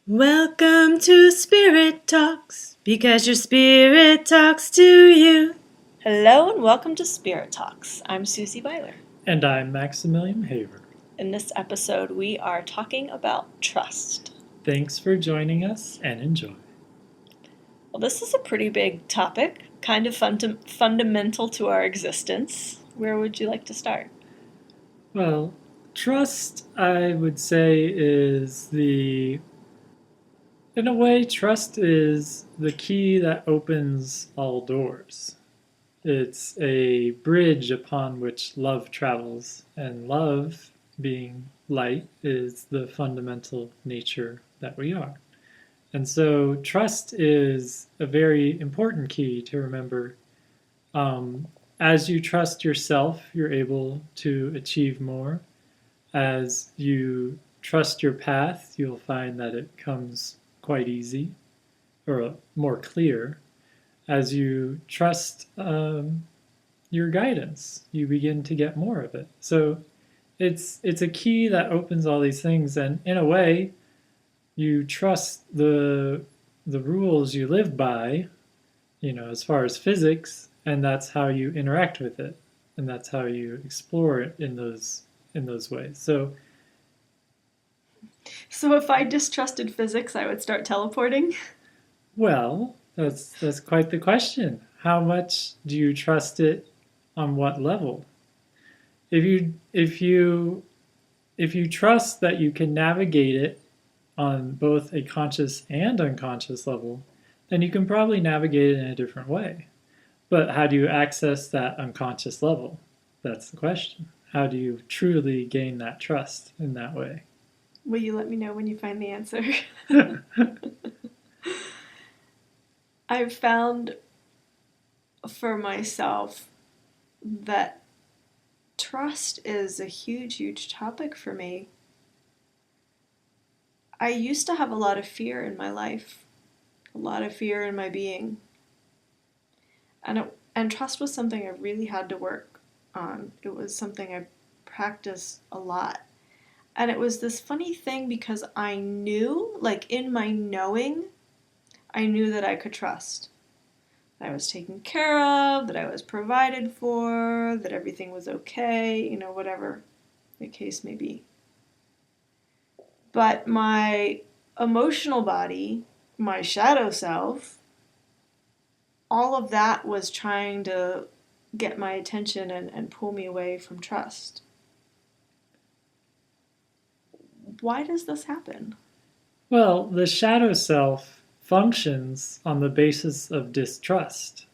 Welcome to Spirit Talks, because your spirit talks to you. Hello and welcome to Spirit Talks. I'm Susie Beiler. And I'm Maximilliam Haver. In this episode, we are talking about trust. Thanks for joining us and enjoy. Well, this is a pretty big topic, kind of fundamental to our existence. Where would you like to start? Well, trust, I would say, in a way, trust is the key that opens all doors. It's a bridge upon which love travels, and love, being light, is the fundamental nature that we are. And so trust is a very important key to remember. As you trust yourself, you're able to achieve more. As you trust your path, you'll find that it comes quite easy or more clear. As you trust your guidance, you begin to get more of it. So it's a key that opens all these things, and in a way, you trust the rules you live by, as far as physics, and that's how you interact with it, and that's how you explore it in those ways. So if I distrusted physics, I would start teleporting? well, that's quite the question. How much do you trust it? On what level? If you trust that you can navigate it on both a conscious and unconscious level, then you can probably navigate it in a different way. But how do you access that unconscious level? That's the question. How do you truly gain that trust in that way? Will you let me know when you find the answer? I've found for myself that trust is a huge, huge topic for me. I used to have a lot of fear in my life, a lot of fear in my being. And trust was something I really had to work on. It was something I practiced a lot. And it was this funny thing because I knew, like in my knowing, I knew that I could trust. That I was taken care of, that I was provided for, that everything was okay, whatever the case may be. But my emotional body, my shadow self, all of that was trying to get my attention and pull me away from trust. Why does this happen? Well, the shadow self functions on the basis of distrust.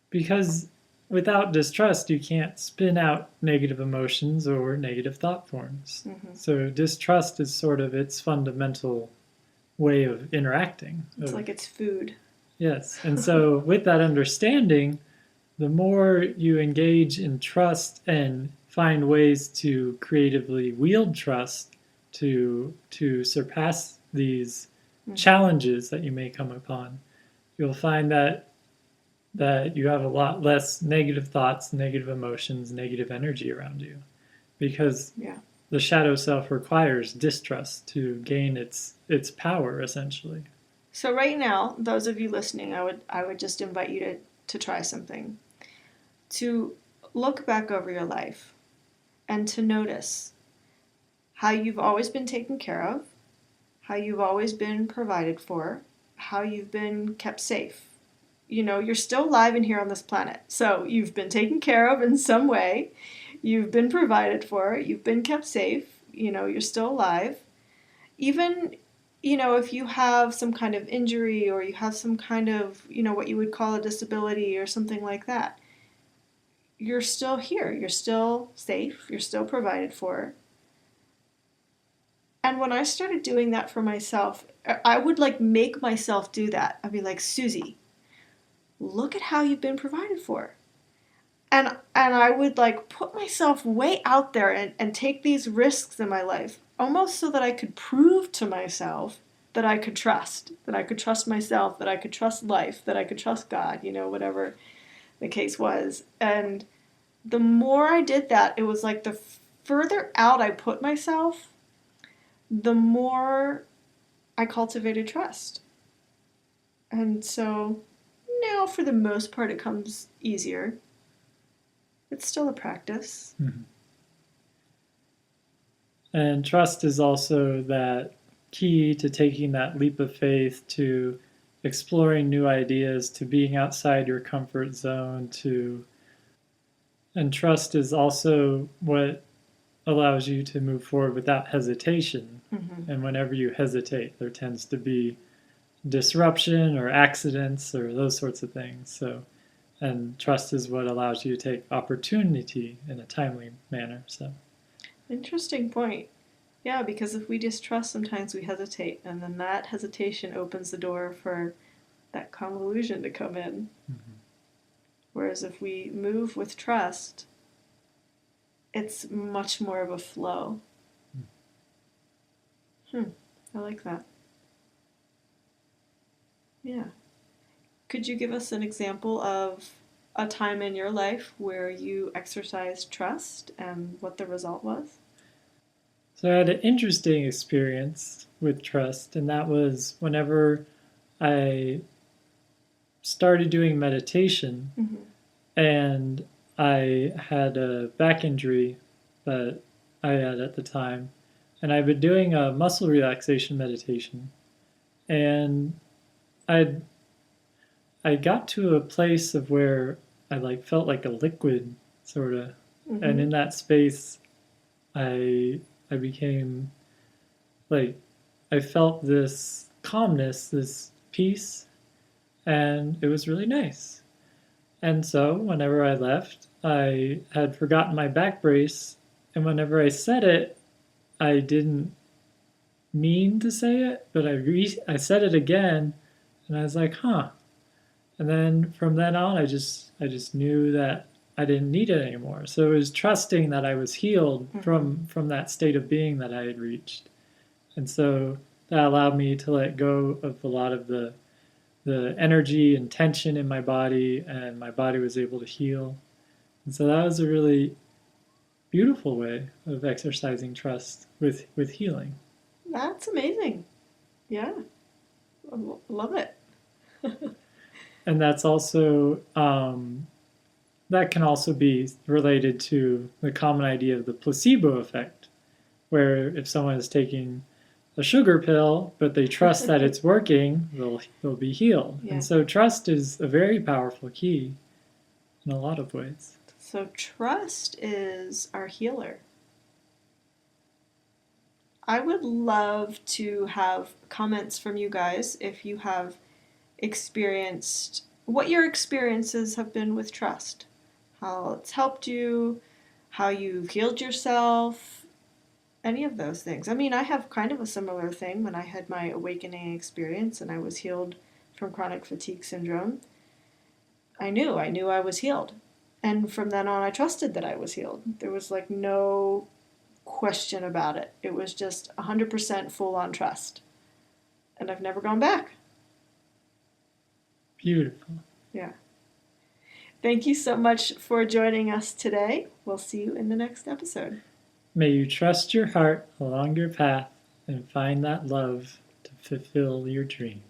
Because without distrust, you can't spin out negative emotions or negative thought forms. Mm-hmm. So distrust is sort of its fundamental way of interacting. It's like it's food. Yes. And so with that understanding, the more you engage in trust and find ways to creatively wield trust to surpass these challenges that you may come upon, you'll find that you have a lot less negative thoughts, negative emotions, negative energy around you, because the shadow self requires distrust to gain its power, essentially. So right now, those of you listening, I would just invite you to try something. To look back over your life and to notice how you've always been taken care of, how you've always been provided for, how you've been kept safe. You're still alive and here on this planet. So you've been taken care of in some way. You've been provided for. You've been kept safe. You're still alive. Even, if you have some kind of injury or you have some kind of, what you would call a disability or something like that, you're still here. You're still safe. You're still provided for. And when I started doing that for myself, I would make myself do that. I'd be like, Susie, look at how you've been provided for. And I would put myself way out there and take these risks in my life, almost so that I could prove to myself that I could trust myself, that I could trust life, that I could trust God, whatever the case was. And the more I did that, it was like the further out I put myself, the more I cultivated trust. And so now, for the most part, it comes easier. It's still a practice. Mm-hmm. And trust is also that key to taking that leap of faith, to exploring new ideas, to being outside your comfort zone, and trust is also what allows you to move forward without hesitation. Mm-hmm. And whenever you hesitate, there tends to be disruption or accidents or those sorts of things. So, and trust is what allows you to take opportunity in a timely manner. So, interesting point. Yeah, because if we distrust, sometimes we hesitate, and then that hesitation opens the door for that convolution to come in. mm-hmm. Whereas if we move with trust, it's much more of a flow. I like that. Yeah. Could you give us an example of a time in your life where you exercised trust and what the result was? So I had an interesting experience with trust, and that was whenever I started doing meditation, Mm-hmm. and I had a back injury that I had at the time, and I'd been doing a muscle relaxation meditation, and I got to a place of where I felt like a liquid sort of, Mm-hmm. and in that space, I became like, I felt this calmness, this peace, and it was really nice. And so whenever I left, I had forgotten my back brace, and whenever I said it, I didn't mean to say it, but I said it again, and I was like, huh. And then from then on, I just knew that I didn't need it anymore. So it was trusting that I was healed from that state of being that I had reached. And so that allowed me to let go of a lot of the energy and tension in my body, and my body was able to heal. And so that was a really beautiful way of exercising trust with healing. That's amazing. Yeah. I love it. And that's also that can also be related to the common idea of the placebo effect, where if someone is taking a sugar pill, but they trust that it's working, they'll be healed. Yeah. And so trust is a very powerful key in a lot of ways. So trust is our healer. I would love to have comments from you guys if you have experienced what your experiences have been with trust, how it's helped you, how you've healed yourself, any of those things. I mean, I have kind of a similar thing when I had my awakening experience and I was healed from chronic fatigue syndrome. I knew I was healed. And from then on, I trusted that I was healed. There was no question about it. It was just 100% full on trust. And I've never gone back. Beautiful. Yeah. Thank you so much for joining us today. We'll see you in the next episode. May you trust your heart along your path and find that love to fulfill your dreams.